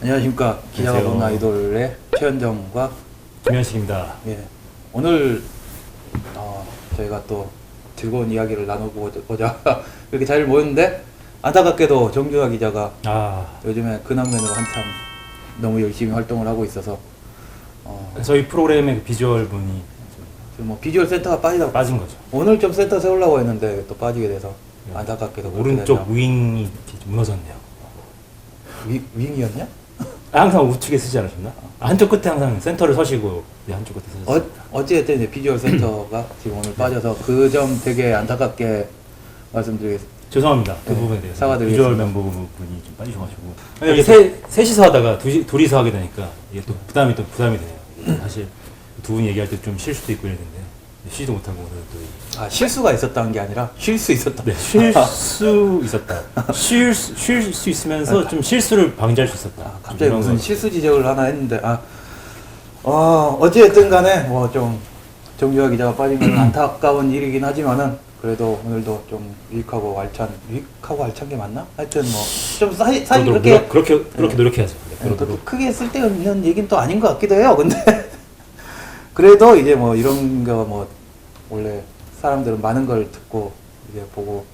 안녕하십니까. 기자가 안녕하세요. 보는 아이돌의 최현정과 김현식입니다. 예, 오늘 저희가 또 즐거운 이야기를 나눠보고자 이렇게 잘 모였는데 안타깝게도 정준하 기자가 요즘에 근황맨으로 한참 너무 열심히 활동을 하고 있어서 저희 프로그램의 그 비주얼 분이 지금 뭐 비주얼 센터가 빠지다 빠진 거죠. 오늘 좀 센터 세우려고 했는데 또 빠지게 돼서 안타깝게도 그렇게 오른쪽 됐네요. 윙이 이렇게 좀 무너졌네요. 윙이었냐? 항상 우측에 쓰지 않으셨나? 한쪽 끝에 항상 센터를 서시고 한쪽 끝에 서셨어요. 어찌됐든 이제 비주얼 센터가 지금 오늘 빠져서 그 점 되게 안타깝게 말씀드리겠습니다. 죄송합니다. 그 네, 부분에 대해서. 사과드리겠습니다. 비주얼 멤버분이 좀 빠지셔가지고. 이게 셋이서 하다가 둘이서 하게 되니까 이게 또 부담이 되네요. 사실 두 분 얘기할 때 좀 쉴 수도 있고 이랬는데 쉬지도 못하고 오늘 또 실수가 있었다는 게 아니라 쉴 수 있었다. 네, 쉴 수 있었다. 쉴 수 있으면서 좀 실수를 방지할 수 있었다. 갑자기 무슨 실수 지적을 하나 했는데 어찌됐든 간에 뭐 좀 정주하 기자가 빠진 건 안타까운 일이긴 하지만은 그래도 오늘도 좀 유익하고 알찬 게 맞나? 하여튼 뭐 좀 사실 그렇게 노력해야죠. 그렇게 크게 쓸데없는 얘기는 또 아닌 것 같기도 해요. 근데 그래도 이제 뭐 이런 거 뭐 원래 사람들은 많은 걸 듣고 이제 보고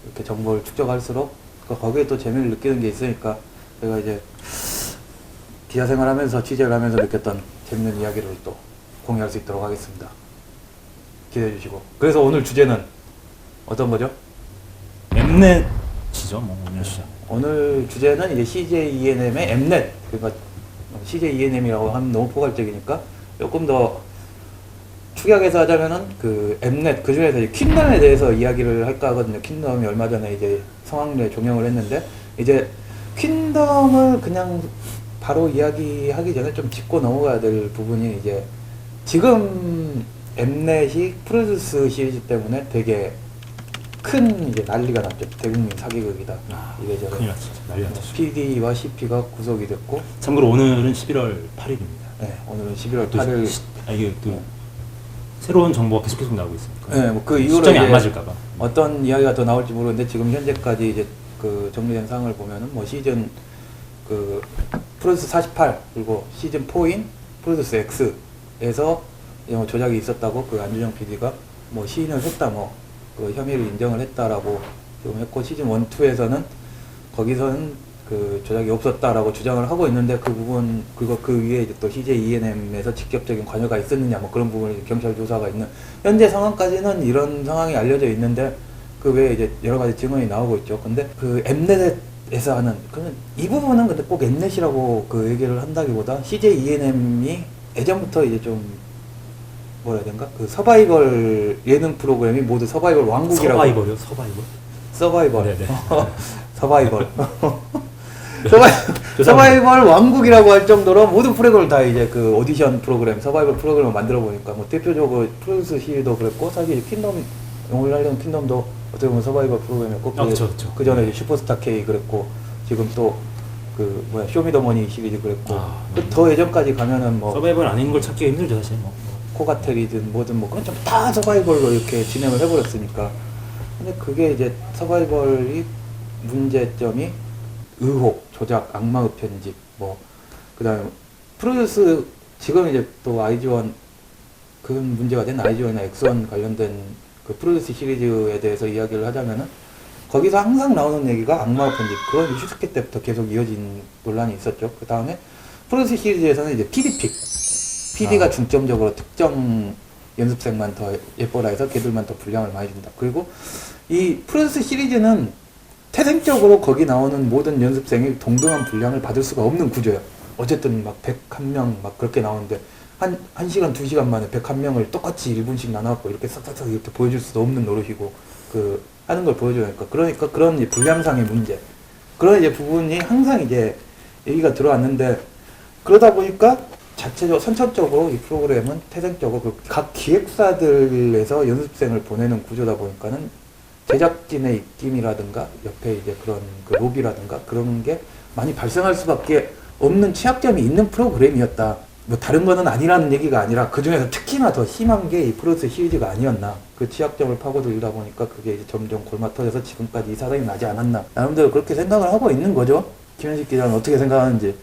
이렇게 정보를 축적할수록 거기에 또 재미를 느끼는 게 있으니까 제가 이제 기자 생활하면서 취재를 하면서 느꼈던 재밌는 이야기를 또 공유할 수 있도록 하겠습니다. 기대해 주시고. 그래서 오늘 주제는 어떤 거죠? 엠넷이죠, 뭐 오늘 시작. 오늘 주제는 이제 CJ ENM의 엠넷. 그러니까 CJ ENM이라고 하면 너무 포괄적이니까 조금 더 축약해서 하자면은 그 엠넷 그 중에서 퀸덤에 대해서 이야기를 할까 하거든요. 퀸덤이 얼마 전에 이제 성황리에 종영을 했는데 이제 퀸덤을 그냥 바로 이야기하기 전에 좀 짚고 넘어가야 될 부분이 이제 지금 엠넷이 프로듀스 시리즈 때문에 되게 큰 이제 난리가 났죠. 대국민 사기극이다. 이래저래. 큰일 났죠. 난리 났죠. PD와 CP가 구속이 됐고. 참고로 오늘은 11월 8일입니다. 네, 오늘은 11월 8일. 이게 또 새로운 정보가 계속 나오고 있으니까. 네, 뭐 그 이후로 시점이 안 맞을까봐. 어떤 이야기가 더 나올지 모르는데 지금 현재까지 이제 그 정리된 사항을 보면은 뭐 시즌 그 프로듀스 48 그리고 시즌 4인 프로듀스 X에서 조작이 있었다고 그 안준영 PD가 뭐 시인을 했다 뭐 그 혐의를 인정을 했다라고 지금 했고 시즌 1, 2에서는 거기서는 그 조작이 없었다라고 주장을 하고 있는데 그 부분 그리고 그 위에 이제 또 CJ ENM에서 직접적인 관여가 있었느냐 뭐 그런 부분이 경찰 조사가 있는 현재 상황까지는 이런 상황이 알려져 있는데 그 외에 이제 여러 가지 증언이 나오고 있죠. 근데 그 엠넷에서 하는 그러면 이 부분은 근데 꼭 엠넷이라고 그 얘기를 한다기보다 CJ ENM이 예전부터 이제 좀 뭐라 해야 된가? 그 서바이벌 예능 프로그램이 모두 서바이벌 왕국이라고. 서바이벌. 서바이벌. 네네. 서바이벌. 서바이벌 왕국이라고 할 정도로 모든 프로그램을 다 이제 그 오디션 프로그램, 서바이벌 프로그램을 만들어 보니까 뭐 대표적으로 프로듀스 시리도 그랬고 사실 퀸덤 용을 하려는 퀸덤도 어떻게 보면 서바이벌 프로그램이었고 그렇죠. 그 전에 이제 슈퍼스타 K 그랬고 지금 또 그 뭐야 쇼미더머니 시리즈 그랬고 더 예전까지 가면은 뭐 서바이벌 아닌 걸 찾기가 힘들죠 사실. 뭐. 코가텔이든 뭐든 뭐 그건 좀 다 서바이벌로 이렇게 진행을 해버렸으니까. 근데 그게 이제 서바이벌이 문제점이 의혹, 조작, 악마의 편집 뭐 그다음에 프로듀스 지금 이제 또 IG1 그 문제가 된 IG1이나 X1 관련된 그 프로듀스 시리즈에 대해서 이야기를 하자면은 거기서 항상 나오는 얘기가 악마의 편집 그건 슈스케 때부터 계속 이어진 논란이 있었죠. 그 다음에 프로듀스 시리즈에서는 이제 PD가 중점적으로 특정 연습생만 더 예뻐라 해서 걔들만 더 분량을 많이 준다. 그리고 이 프로듀스 시리즈는 태생적으로 거기 나오는 모든 연습생이 동등한 분량을 받을 수가 없는 구조예요. 어쨌든 막 101명 막 그렇게 나오는데 한 1시간, 2시간 만에 101명을 똑같이 1분씩 나눠갖고 이렇게 싹싹싹 이렇게 보여줄 수도 없는 노릇이고 그 하는 걸 보여주니까 그러니까 그런 이제 분량상의 문제 그런 이제 부분이 항상 이제 얘기가 들어왔는데 그러다 보니까 자체적으로 선천적으로 이 프로그램은 태생적으로 각 기획사들에서 연습생을 보내는 구조다 보니까는 제작진의 입김이라든가 옆에 이제 그런 그 로비라든가 그런 게 많이 발생할 수밖에 없는 취약점이 있는 프로그램이었다. 뭐 다른 거는 아니라는 얘기가 아니라 그 중에서 특히나 더 심한 게 이 프로듀스 시리즈가 아니었나. 그 취약점을 파고들다 보니까 그게 이제 점점 골마터져서 지금까지 이 사단이 나지 않았나. 나름대로 그렇게 생각을 하고 있는 거죠. 김현식 기자는 어떻게 생각하는지.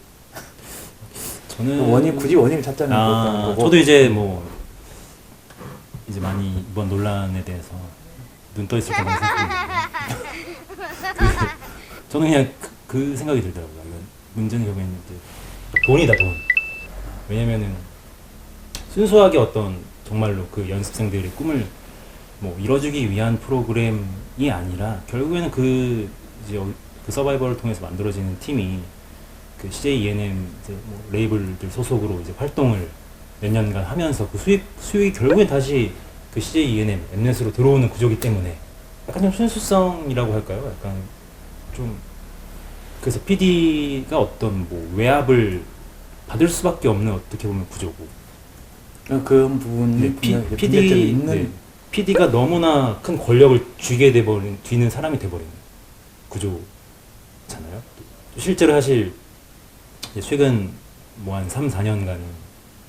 저는 굳이 원인을 찾자는 거고. 저도 이제 뭐 이제 많이 이번 논란에 대해서 눈 떠 있을 때 많이 생각했는데 저는 그냥 그 생각이 들더라고요. 이건 문제는 결국에는 이제 돈이다, 돈. 왜냐면은 순수하게 어떤 정말로 그 연습생들의 꿈을 뭐 이뤄주기 위한 프로그램이 아니라 결국에는 그 이제 그 서바이벌을 통해서 만들어지는 팀이 그 CJ ENM 이제 뭐 레이블들 소속으로 이제 활동을 몇 년간 하면서 그 수익이 결국엔 다시 그 CJ ENM 엠넷으로 들어오는 구조기 때문에 약간 좀 순수성이라고 할까요? 약간 좀 그래서 PD가 어떤 뭐 외압을 받을 수밖에 없는 어떻게 보면 구조고 그런 부분이 문제점이 있는. PD가 너무나 큰 권력을 쥐게 쥐는 사람이 돼버린 구조잖아요. 실제로 사실 최근 뭐 한 3, 4년간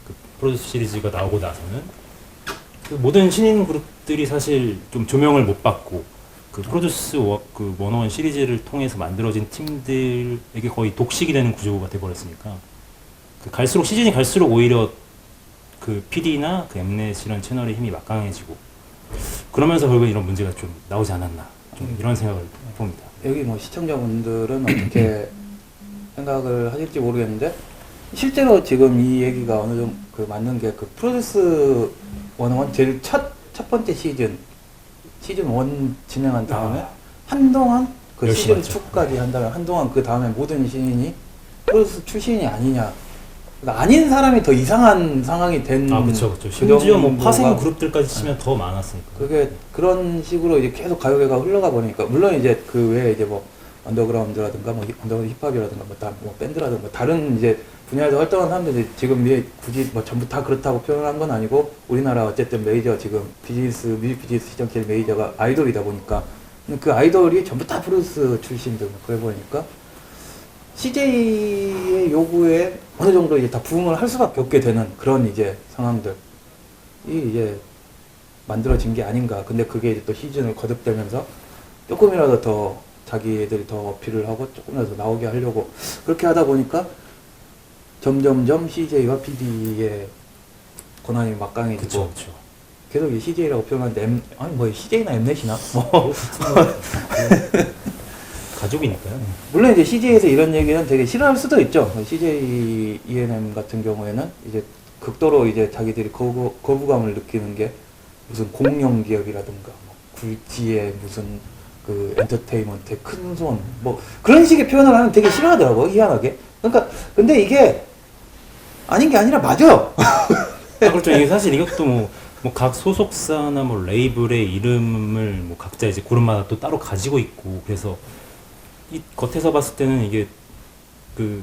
그 프로듀스 시리즈가 나오고 나서는 그 모든 신인 그룹들이 사실 좀 조명을 못 받고 그 프로듀스 그 원어원 시리즈를 통해서 만들어진 팀들에게 거의 독식이 되는 구조가 돼버렸으니까 그 시즌이 갈수록 오히려 그 PD나 그 엠넷이라는 채널의 힘이 막강해지고 그러면서 결국 이런 문제가 좀 나오지 않았나 좀 이런 생각을 봅니다. 여기 뭐 시청자분들은 어떻게 생각을 하실지 모르겠는데 실제로 지금 이 얘기가 어느 정도 그 맞는 게 그 프로듀스 101 제일 첫 번째 시즌 1 진행한 다음에 한동안 그 시즌 했죠. 2까지 한 다음에 한동안 그 다음에 모든 신인이 프로듀스 출신이 아니냐. 그러니까 아닌 사람이 더 이상한 상황이 된. 그렇죠. 심지어 뭐 파생 그룹들까지 치면 더 많았으니까. 그게 그런 식으로 이제 계속 가요계가 흘러가 보니까 물론 이제 그 외에 이제 뭐 언더그라운드라든가 뭐 언더그라운드 힙합이라든가 뭐 밴드라든가 뭐 다른 이제 분야에서 활동하는 사람들이 지금 이게 굳이 뭐 전부 다 그렇다고 표현한 건 아니고 우리나라 어쨌든 메이저 지금 뮤직 비즈니스 시장 제일 메이저가 아이돌이다 보니까 그 아이돌이 전부 다 프로듀스 출신들 뭐 그래 보니까 CJ의 요구에 어느 정도 이제 다 부응을 할 수밖에 없게 되는 그런 이제 상황들이 이제 만들어진 게 아닌가. 근데 그게 이제 또 시즌을 거듭되면서 조금이라도 더 자기들이 더 어필을 하고 조금이라도 나오게 하려고 그렇게 하다 보니까 점점점 CJ와 PD의 권한이 막강해지고 그렇죠. 계속 이 CJ라고 표현하는데 아니 뭐 CJ나 엠넷이나 뭐 가족이니까요. 물론 이제 CJ에서 이런 얘기는 되게 싫어할 수도 있죠. CJ ENM 같은 경우에는 이제 극도로 이제 자기들이 거부감을 느끼는 게 무슨 공룡 기업이라든가 뭐 굴지의 무슨 그 엔터테인먼트의 큰 손 뭐 그런 식의 표현을 하면 되게 싫어하더라고 희한하게. 그러니까 근데 이게 아닌 게 아니라 맞아요. 그렇죠. 이게 사실 이것도 뭐 각 소속사나 뭐 레이블의 이름을 뭐 각자 이제 그룹마다 또 따로 가지고 있고 그래서 이 겉에서 봤을 때는 이게 그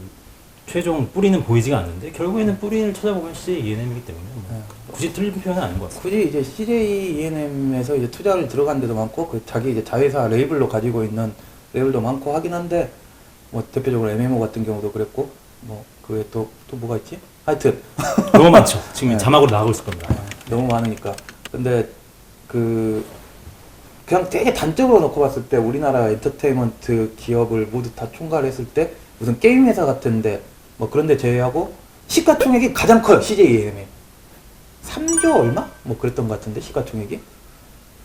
최종 뿌리는 보이지가 않는데 결국에는 뿌리를 찾아보면 CJ ENM이기 때문에 뭐 굳이 틀린 표현은 아닌 것 같습니다. 굳이 이제 CJ ENM에서 이제 투자를 들어간 데도 많고 그 자기 이제 자회사 레이블로 가지고 있는 레이블도 많고 하긴 한데 뭐 대표적으로 MMO 같은 경우도 그랬고 뭐 그 외에 또 뭐가 있지? 하여튼 너무 많죠. 지금 네. 자막으로 나가고 있을 겁니다. 너무 많으니까. 근데 그냥 되게 단적으로 놓고 봤을 때 우리나라 엔터테인먼트 기업을 모두 다 총괄했을 때 무슨 게임 회사 같은데 뭐 그런데 제외하고 시가총액이 가장 커요. CJ ENM이 3조 얼마? 뭐 그랬던 것 같은데 시가총액이.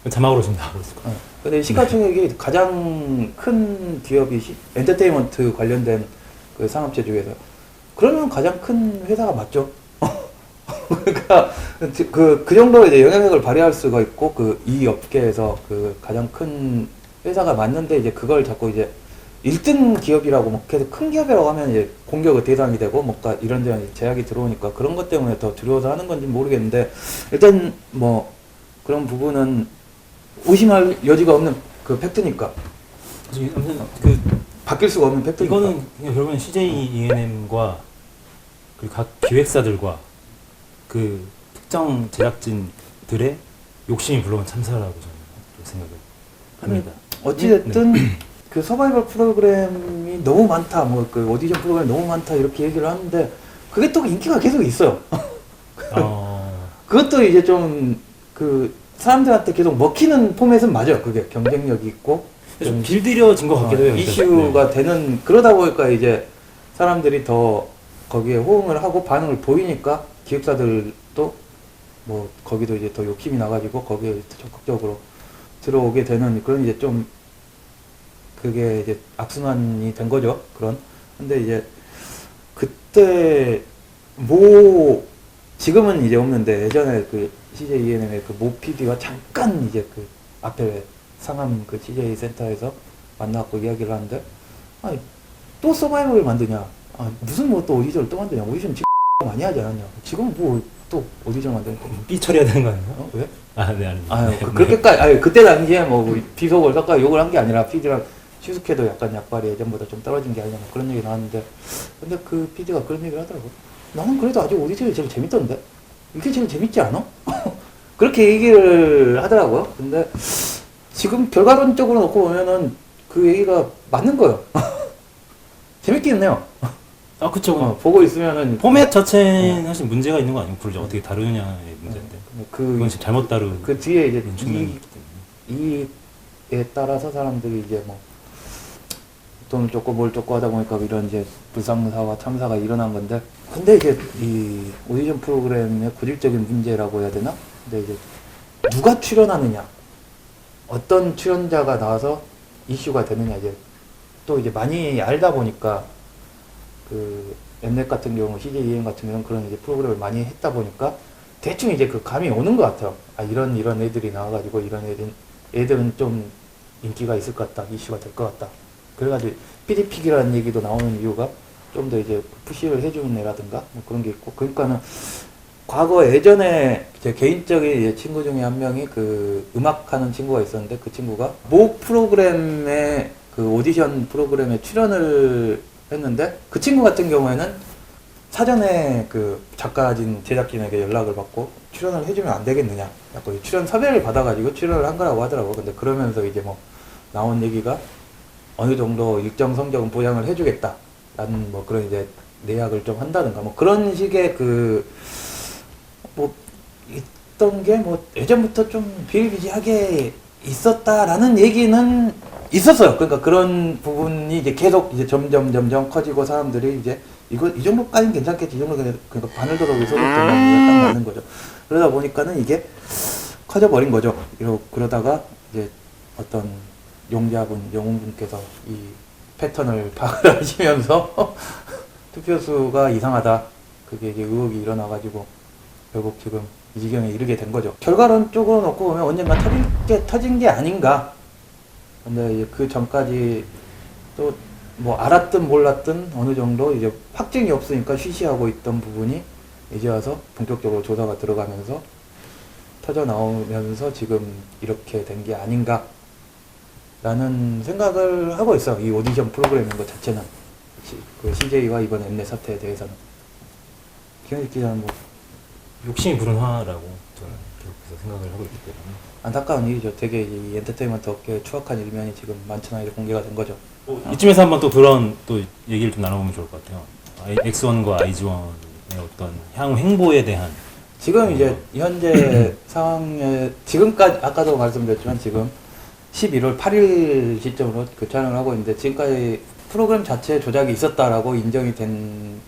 자막으로 지금 나가고 있을 겁니다. 근데 시가총액이 가장 큰 기업이 엔터테인먼트 관련된 그 산업체 중에서 그러면 가장 큰 회사가 맞죠. 그러니까 그 정도로 이제 영향력을 발휘할 수가 있고 그 이 업계에서 그 가장 큰 회사가 맞는데 이제 그걸 자꾸 이제 1등 기업이라고 뭐 계속 큰 기업이라고 하면 이제 공격의 대상이 되고 뭔가 이런저런 제약이 들어오니까 그런 것 때문에 더 두려워서 하는 건지 모르겠는데 일단 뭐 그런 부분은 의심할 여지가 없는 그 팩트니까. 아무튼 그 바뀔 수가 없는 팩트니까. 이거는 그냥 결국엔 CJ ENM과 그 각 기획사들과 그 특정 제작진들의 욕심이 불러온 참사라고 저는 생각을 합니다. 어찌됐든 그 서바이벌 프로그램이 너무 많다, 뭐 그 오디션 프로그램 너무 많다 이렇게 얘기를 하는데 그게 또 인기가 계속 있어요. 그것도 이제 좀 그 사람들한테 계속 먹히는 포맷은 맞아요. 그게 경쟁력이 있고 좀 길들여진 것 같기도 해요. 이슈가 되는 그러다 보니까 이제 사람들이 더 거기에 호응을 하고 반응을 보이니까 기획사들도 뭐 거기도 이제 더 욕심이 나가지고 거기에 적극적으로 들어오게 되는 그런 이제 좀 그게 이제 악순환이 된 거죠. 그런. 근데 이제 그때 지금은 이제 없는데 예전에 그 CJ ENM의 그 모 PD가 잠깐 이제 그 앞에 상암 그 CJ 센터에서 만나고 이야기를 하는데, 아니 또 서바이벌을 만드냐? 아 무슨 뭐 또 오디션을 또 만드냐? 오디션 지금 많이 하지 않았냐? 지금 뭐 또 오디션 만드는 거? 삐 처리해야 되는 거 아니에요? 어? 왜? 아, 네, 아닙니다. 아유 그렇게까지 아니 그때 당시에 뭐 비속을 섞어 욕을 한 게 아니라 PD랑 슈스케도 약간 약발이 예전보다 좀 떨어진 게 아니냐 뭐 그런 얘기 나왔는데, 근데 그 PD가 그런 얘기를 하더라고. 나는 그래도 아직 오디션이 제일 재밌던데 이게 제일 재밌지 않아? 그렇게 얘기를 하더라고요. 근데 지금 결과론적으로 놓고 보면은 그 얘기가 맞는 거예요. 재밌긴 해요. 아, 그쵸. 보고 있으면은 포맷 자체는 사실 문제가 있는 거 아니고 그걸 이제 어떻게 다루느냐의 문제인데 그건 지금 잘못 다루는 그 뒤에 이제 측면이 있기 때문에. 이에 따라서 사람들이 이제 뭐 돈을 쫓고 뭘 쫓고 하다 보니까 이런 이제 불상사와 참사가 일어난 건데, 근데 이제 이 오디션 프로그램의 고질적인 문제라고 해야 되나? 근데 이제 누가 출연하느냐, 어떤 출연자가 나와서 이슈가 되느냐, 이제 또 이제 많이 알다 보니까 그 엠넷 같은 경우, CJEN 같은 경우는 그런 이제 프로그램을 많이 했다 보니까 대충 이제 그 감이 오는 것 같아요. 아 이런 애들이 나와가지고 이런 애들은 좀 인기가 있을 것 같다, 이슈가 될 것 같다. 그래가지고 PD픽이라는 얘기도 나오는 이유가 좀 더 이제 푸시를 해주는 애라든가 뭐 그런 게 있고, 그러니까는 과거 예전에 제 개인적인 이제 친구 중에 한 명이 그 음악하는 친구가 있었는데, 그 친구가 모 프로그램에 그 오디션 프로그램에 출연을 했는데, 그 친구 같은 경우에는 사전에 그 작가진 제작진에게 연락을 받고 출연을 해주면 안 되겠느냐, 약간 출연 섭외를 받아가지고 출연을 한 거라고 하더라고. 근데 그러면서 이제 뭐 나온 얘기가 어느 정도 일정 성적은 보장을 해주겠다라는 뭐 그런 이제 내약을 좀 한다든가 뭐 그런 식의 그 뭐 있던 게 뭐 예전부터 좀 비일비재하게 있었다라는 얘기는 있었어요. 그러니까 그런 부분이 이제 계속 이제 점점 커지고 사람들이 이제 이거 이 정도까지는 괜찮겠지, 이 정도는 그러니까 바늘도덕이 소독되면 딱 맞는 거죠. 그러다 보니까는 이게 커져버린 거죠. 그러다가 이제 어떤 영웅분께서 이 패턴을 파악을 하시면서 투표수가 이상하다, 그게 이제 의혹이 일어나가지고 결국 지금 이 지경에 이르게 된 거죠. 결과론적으로 놓고 보면 언젠가 터진 게 아닌가. 근데 이제 그 전까지 또 뭐 알았든 몰랐든 어느 정도 이제 확증이 없으니까 쉬쉬하고 있던 부분이 이제 와서 본격적으로 조사가 들어가면서 터져 나오면서 지금 이렇게 된 게 아닌가 라는 생각을 하고 있어. 이 오디션 프로그램인 것 자체는. 그 CJ와 이번 엠넷 사태에 대해서는. 김현식 기자는 뭐 욕심이 부른 화라고 저는 계속해서 생각을 하고 있기 때문에. 안타까운 일이죠. 되게 이 엔터테인먼트 업계의 추악한 일면이 지금 만천하에 공개가 된 거죠. 이쯤에서 한번 또 그런 또 얘기를 좀 나눠보면 좋을 것 같아요. X1과 IG1의 어떤 향후 행보에 대한 지금 이제 현재 상황에 지금까지 아까도 말씀드렸지만 지금 11월 8일 시점으로 그 촬영을 하고 있는데, 지금까지 프로그램 자체에 조작이 있었다라고 인정이 된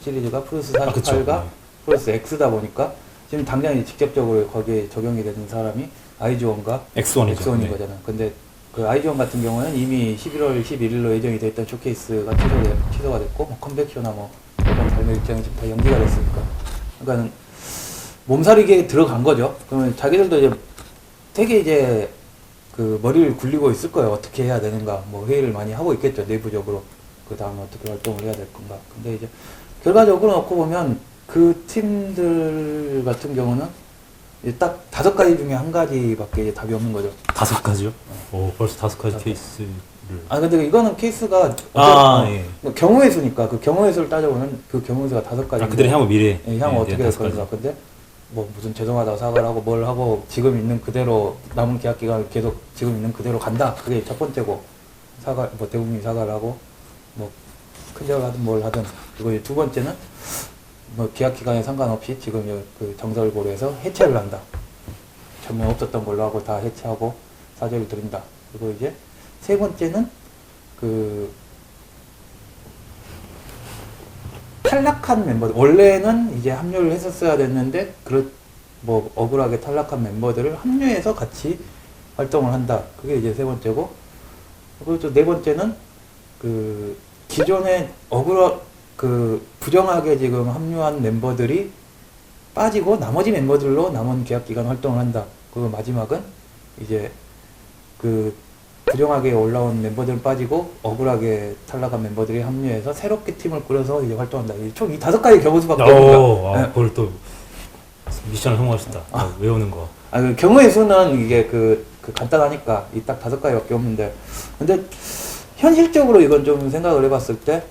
시리즈가 플러스 48과 플러스 X다 보니까 지금 당장 이제 직접적으로 거기에 적용이 되는 사람이 IG1과 X1이죠. X1인 거잖아요. 근데 그 IG1 같은 경우는 이미 11월 11일로 예정이 돼 있던 쇼케이스가 취소가 됐고, 뭐 컴백쇼나 뭐 이번 발매 일정이 지금 다 연기가 됐으니까, 그러니까는 몸살이게 들어간 거죠. 그러면 자기들도 이제 되게 이제 그 머리를 굴리고 있을 거예요. 어떻게 해야 되는가. 뭐 회의를 많이 하고 있겠죠, 내부적으로. 그 다음에 어떻게 활동을 해야 될 건가. 근데 이제 결과적으로 놓고 보면 그 팀들 같은 경우는 이제 딱 5가지 중에 한 가지밖에 이제 답이 없는 거죠. 5가지요? 오, 벌써 5가지 케이스를. 아 근데 이거는 케이스가 예. 뭐 경우의 수니까 그 경우의 수를 따져보면 그 경우의 수가 5가지. 아, 그들의 향후 미래. 예, 향후 어떻게 될 5가지. 건가. 근데 뭐 무슨 죄송하다고 사과를 하고 뭘 하고 지금 있는 그대로 남은 계약 기간을 계속 지금 있는 그대로 간다. 그게 첫 번째고, 사과 뭐 대국민 사과를 하고 뭐 큰절 하든 뭘 하든. 그리고 이제 두 번째는 뭐 계약 기간에 상관없이 지금 그 정설을 고려해서 해체를 한다. 전면 없었던 걸로 하고 다 해체하고 사죄를 드린다. 그리고 이제 세 번째는 그 탈락한 멤버들 원래는 이제 합류를 했었어야 됐는데 뭐 억울하게 탈락한 멤버들을 합류해서 같이 활동을 한다. 그게 이제 세 번째고, 그리고 또 네 번째는 그 기존에 부정하게 지금 합류한 멤버들이 빠지고 나머지 멤버들로 남은 계약 기간 활동을 한다. 그리고 마지막은 이제 그 부정하게 올라온 멤버들 빠지고 억울하게 탈락한 멤버들이 합류해서 새롭게 팀을 꾸려서 이제 활동한다. 총 이 5가지 경우수밖에 없는 거야. 그걸 또 미션을 성공하셨다. 외우는 거. 그 경우의 수는 이게 그 간단하니까 이 딱 5가지밖에 없는데, 근데 현실적으로 이건 좀 생각을 해봤을 때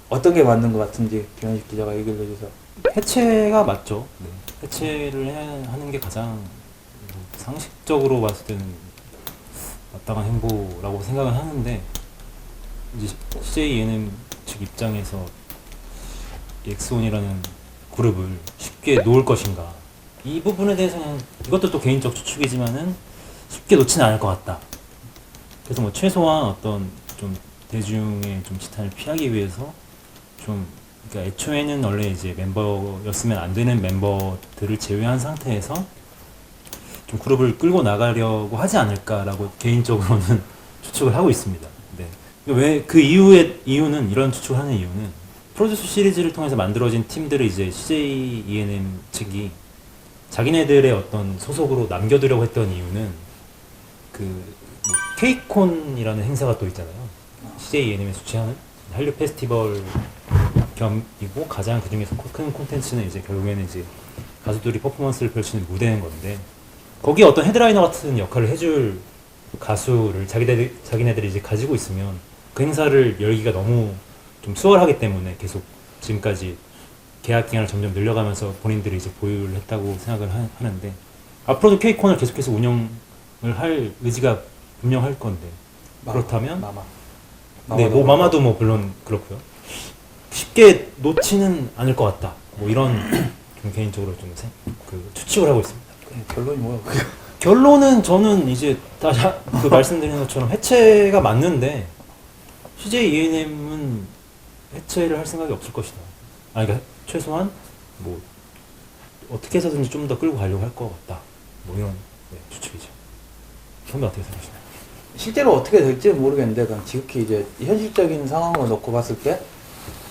어떤 게 맞는 것 같은지 김현식 기자가 얘기를 해주세요. 해체가 맞죠. 네. 해체를 하는 게 가장 상식적으로 봤을 때는 마땅한 행보라고 생각은 하는데, 이제 CJ ENM 측 입장에서 엑스온이라는 그룹을 쉽게 놓을 것인가, 이 부분에 대해서는 이것도 또 개인적 추측이지만은 쉽게 놓지는 않을 것 같다. 그래서 뭐 최소한 어떤 좀 대중의 좀 지탄을 피하기 위해서 그러니까 애초에는 원래 이제 멤버였으면 안 되는 멤버들을 제외한 상태에서 좀 그룹을 끌고 나가려고 하지 않을까라고 개인적으로는 추측을 하고 있습니다. 네. 왜 그 이유는 이런 추측을 하는 이유는 프로듀스 시리즈를 통해서 만들어진 팀들을 이제 CJ ENM 측이 자기네들의 어떤 소속으로 남겨두려고 했던 이유는 케이콘이라는 행사가 또 있잖아요. CJ ENM이 주최하는 한류 페스티벌 겸이고, 가장 그 중에서 큰 콘텐츠는 이제 결국에는 이제 가수들이 퍼포먼스를 펼치는 무대인 건데, 거기에 어떤 헤드라이너 같은 역할을 해줄 가수를 자기네들이 이제 가지고 있으면 그 행사를 열기가 너무 좀 수월하기 때문에 계속 지금까지 계약 기간을 점점 늘려가면서 본인들이 이제 보유를 했다고 생각을 하는데, 앞으로도 케이콘을 계속해서 운영을 할 의지가 분명할 건데, 그렇다면 네, 뭐 마마도 뭐 물론 그렇고요. 쉽게 놓지는 않을 것 같다. 뭐 이런 좀 개인적으로 좀 추측을 하고 있습니다. 결론이 뭐야? 결론은 저는 이제 말씀드린 것처럼 해체가 맞는데, CJ ENM은 해체를 할 생각이 없을 것이다. 그러니까 최소한 뭐 어떻게 해서든지 좀 더 끌고 가려고 할 것 같다. 뭐 이런 추측이죠. 선배 어떻게 생각하시나요? 실제로 어떻게 될지는 모르겠는데, 그냥 지극히 이제 현실적인 상황을 놓고 봤을 때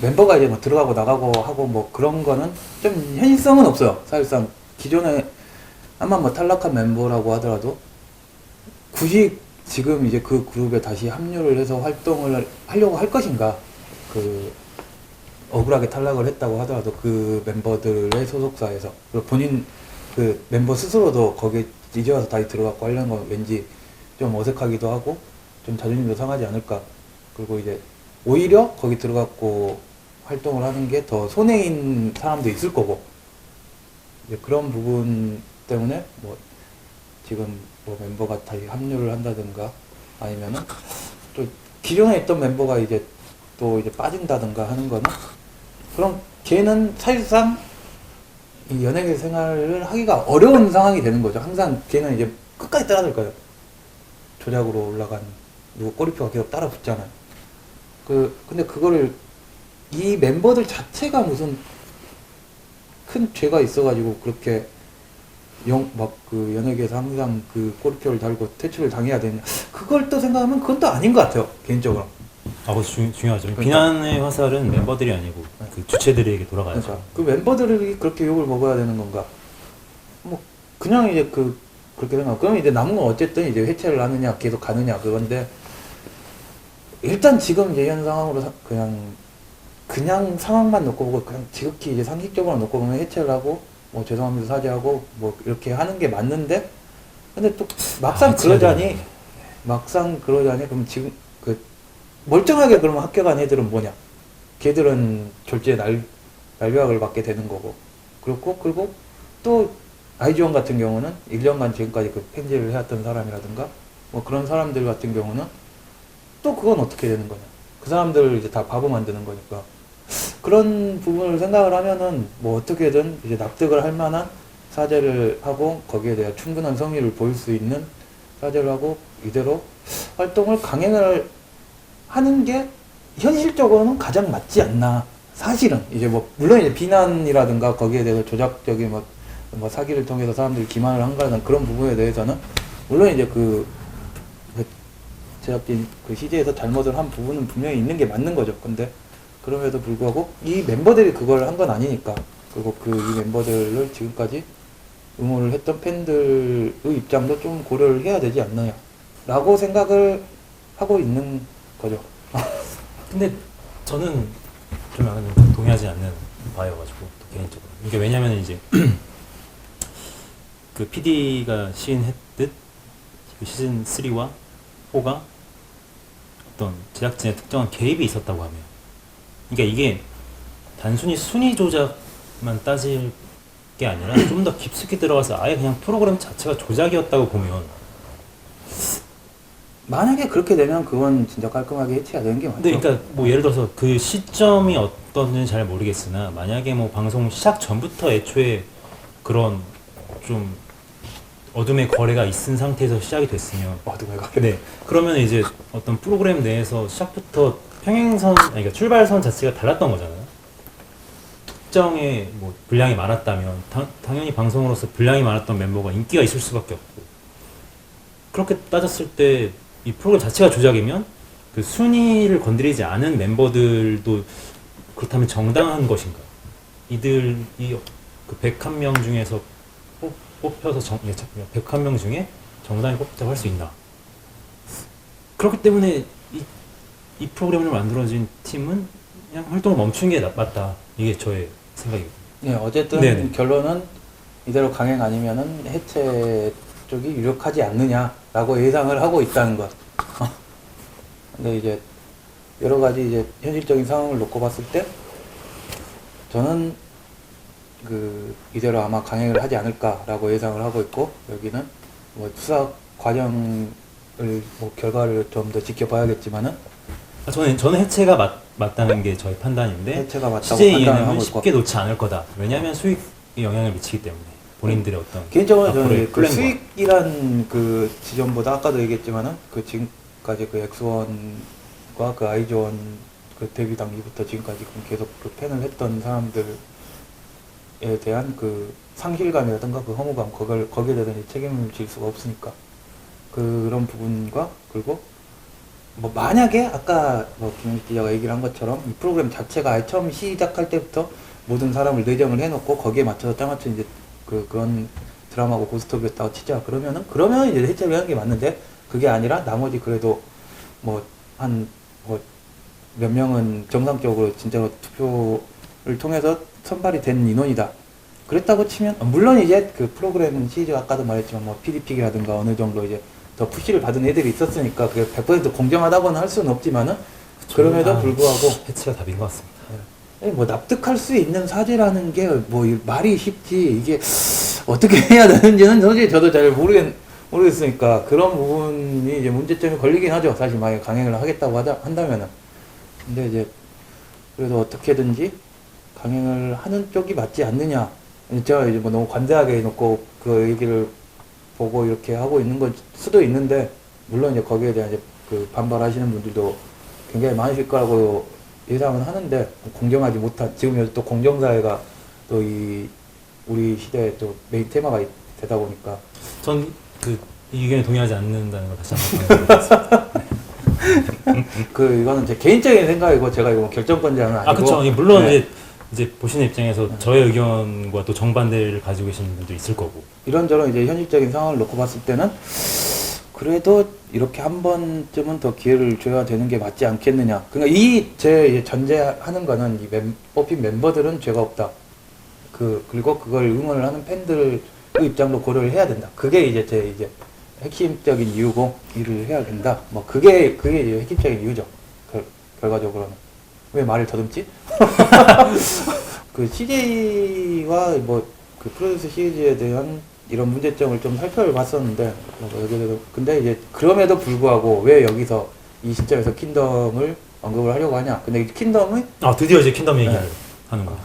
멤버가 이제 뭐 들어가고 나가고 하고 뭐 그런 거는 좀 현실성은 없어요. 사실상 기존에 아마 뭐 탈락한 멤버라고 하더라도 굳이 지금 이제 그 그룹에 다시 합류를 해서 활동을 하려고 할 것인가, 억울하게 탈락을 했다고 하더라도 그 멤버들의 소속사에서, 그리고 본인 그 멤버 스스로도 거기에 이제 와서 다시 들어가고 하려는 건 왠지 좀 어색하기도 하고 좀 자존심도 상하지 않을까. 그리고 이제 오히려 거기 들어갔고 활동을 하는 게 더 손해인 사람도 있을 거고, 이제 그런 부분 때문에 뭐 지금 뭐 멤버가 다시 합류를 한다든가, 아니면은 또 기존에 있던 멤버가 이제 또 이제 빠진다든가 하는 거는, 그럼 걔는 사실상 이 연예계 생활을 하기가 어려운 상황이 되는 거죠. 항상 걔는 이제 끝까지 따라들 거예요. 조작으로 올라간 누구 꼬리표가 계속 따라 붙잖아요. 근데 그거를 이 멤버들 자체가 무슨 큰 죄가 있어가지고 그렇게 연예계에서 항상 그 꼬리표를 달고 퇴출을 당해야 되냐, 그걸 또 생각하면 그건 또 아닌 것 같아요, 개인적으로. 그것도 중요하죠. 그러니까. 비난의 화살은 멤버들이 아니고 그 주체들에게 돌아가야죠. 그러니까 그 멤버들이 그렇게 욕을 먹어야 되는 건가? 뭐 그냥 이제 그렇게 생각. 그럼 이제 남은 건 어쨌든 이제 해체를 하느냐 계속 가느냐 그건데, 일단 지금 이제 현 상황으로 그냥 상황만 놓고 보고 그냥 지극히 이제 상식적으로 놓고 보면 해체를 하고 뭐 죄송합니다 사죄하고 뭐 이렇게 하는 게 맞는데, 근데 또 막상 그러자니 그럼 지금 멀쩡하게 그러면 합격한 애들은 뭐냐? 걔들은 졸지에 날벼락을 받게 되는 거고, 그리고 또 아이즈원 같은 경우는 1년간 지금까지 그 팬질을 해왔던 사람이라든가 뭐 그런 사람들 같은 경우는 또 그건 어떻게 되는 거냐? 그 사람들을 이제 다 바보 만드는 거니까, 그런 부분을 생각을 하면은 뭐 어떻게든 이제 납득을 할 만한 사죄를 하고 거기에 대한 충분한 성의를 보일 수 있는 사죄를 하고 이대로 활동을 강행을 하는 게 현실적으로는 가장 맞지 않나 사실은 이제 뭐 물론 이제 비난이라든가 거기에 대해서 조작적인 뭐 사기를 통해서 사람들이 기만을 한 거라는 그런 부분에 대해서는 물론 이제 그 제작진 그 CJ에서 잘못을 한 부분은 분명히 있는 게 맞는 거죠. 근데 그럼에도 불구하고 이 멤버들이 그걸 한 건 아니니까, 그리고 그 이 멤버들을 지금까지 응원을 했던 팬들의 입장도 좀 고려를 해야 되지 않느냐라고 생각을 하고 있는 거죠. 근데 저는 좀 약간 동의하지 않는 바여가지고 개인적으로 이게 왜냐면 이제 그 PD가 시인했듯 시즌 3와 4가 어떤 제작진의 특정한 개입이 있었다고 하면, 그러니까 이게 단순히 순위 조작만 따질 게 아니라 좀 더 깊숙이 들어가서 아예 그냥 프로그램 자체가 조작이었다고 보면, 만약에 그렇게 되면 그건 진짜 깔끔하게 해체해야 되는 게 맞죠. 근데 그러니까 뭐 예를 들어서 그 시점이 어떤지는 잘 모르겠으나 만약에 뭐 방송 시작 전부터 애초에 그런 좀 어둠의 거래가 있은 상태에서 시작이 됐으면, 어둠의 거래. 네, 그러면 이제 어떤 프로그램 내에서 시작부터 평행선, 아니 그러니까 출발선 자체가 달랐던 거잖아요. 특정의 뭐 분량이 많았다면 당연히 방송으로서 분량이 많았던 멤버가 인기가 있을 수밖에 없고, 그렇게 따졌을 때 이 프로그램 자체가 조작이면 그 순위를 건드리지 않은 멤버들도 그렇다면 정당한 것인가? 이들이 그 101명 중에서 뽑혀서 101명 중에 정당히 뽑자고 할 수 있나? 그렇기 때문에 이 프로그램을 만들어진 팀은 그냥 활동을 멈춘 게 맞다. 이게 저의 생각이거든요. 네, 어쨌든 네네. 결론은 이대로 강행 아니면은 해체 쪽이 유력하지 않느냐라고 예상을 하고 있다는 것. 근데 이제 여러 가지 이제 현실적인 상황을 놓고 봤을 때 저는 그 이대로 아마 강행을 하지 않을까라고 예상을 하고 있고, 여기는 뭐 수사 과정을 뭐 결과를 좀 더 지켜봐야겠지만은 저는 해체가 맞다는 게 저의 판단인데, 해체가 맞다고 CJ 판단을 ENM은 하고 쉽게 있고, 놓지 않을 거다. 왜냐하면 수익에 영향을 미치기 때문에 본인들의 어떤 개인적으로 앞으로의 저는 그 플랜과. 수익이란 그 지점보다 아까도 얘기했지만은 그 지금까지 그 엑스원과 그 아이즈원 그 데뷔 당시부터 지금까지 계속 그 팬을 했던 사람들에 대한 그 상실감이라든가 그 허무감, 거기에 대해서 이제 책임을 질 수가 없으니까 그런 부분과, 그리고 뭐 만약에 아까 뭐 김현식 기자가 얘기를 한 것처럼 이 프로그램 자체가 아예 처음 시작할 때부터 모든 사람을 내정을 해놓고 거기에 맞춰서 짜맞춰 이제 그런 드라마고 고스톱이었다고 치자. 그러면 이제 해체를 하는 게 맞는데, 그게 아니라 나머지 그래도 뭐 몇 명은 정상적으로 진짜로 투표를 통해서 선발이 된 인원이다. 그랬다고 치면 물론 이제 그 프로그램 시리즈 아까도 말했지만 뭐 PD픽이라든가 어느 정도 이제 더 푸시를 받은 애들이 있었으니까 그게 100% 공정하다고는 할 수는 없지만은, 그럼에도 불구하고 해체가 답인 것 같습니다. 뭐 납득할 수 있는 사죄라는 게 뭐 말이 쉽지 이게 어떻게 해야 되는지는 솔직히 저도 잘 모르겠으니까 그런 부분이 이제 문제점이 걸리긴 하죠. 사실 만약에 강행을 하겠다고 한다면은. 근데 이제 그래도 어떻게든지 강행을 하는 쪽이 맞지 않느냐. 제가 이제 뭐 너무 관대하게 놓고 그 얘기를 보고 이렇게 하고 있는 걸 수도 있는데, 물론 이제 거기에 대한 이제 그 반발하시는 분들도 굉장히 많으실 거라고 예상은 하는데, 공정하지 못한, 지금 또 공정사회가 또 우리 시대의 또 메인 테마가 되다 보니까. 전 이 의견에 동의하지 않는다는 걸 다시 한번 말씀드리겠습니다. 이거는 제 개인적인 생각이고, 제가 이거 결정권자는 아니고. 그렇죠. 물론 네. 이제 보시는 입장에서 저의 의견과 또 정반대를 가지고 계시는 분도 있을 거고. 이런저런 이제 현실적인 상황을 놓고 봤을 때는 그래도 이렇게 한 번쯤은 더 기회를 줘야 되는 게 맞지 않겠느냐. 그러니까 제 전제하는 거는 뽑힌 멤버들은 죄가 없다. 그리고 그걸 응원을 하는 팬들의 입장도 고려를 해야 된다. 그게 이제 제 핵심적인 이유고, 일을 해야 된다. 뭐 그게 이제 핵심적인 이유죠. 결과적으로는. 왜 말을 더듬지? 그 CJ와 뭐 그 프로듀스 시리즈에 대한 이런 문제점을 좀 살펴봤었는데, 근데 이제 그럼에도 불구하고 왜 여기서 이 시점에서 킨덤을 언급을 하려고 하냐. 근데 이 킨덤은 드디어 이제 킨덤 얘기를 네. 하는구나.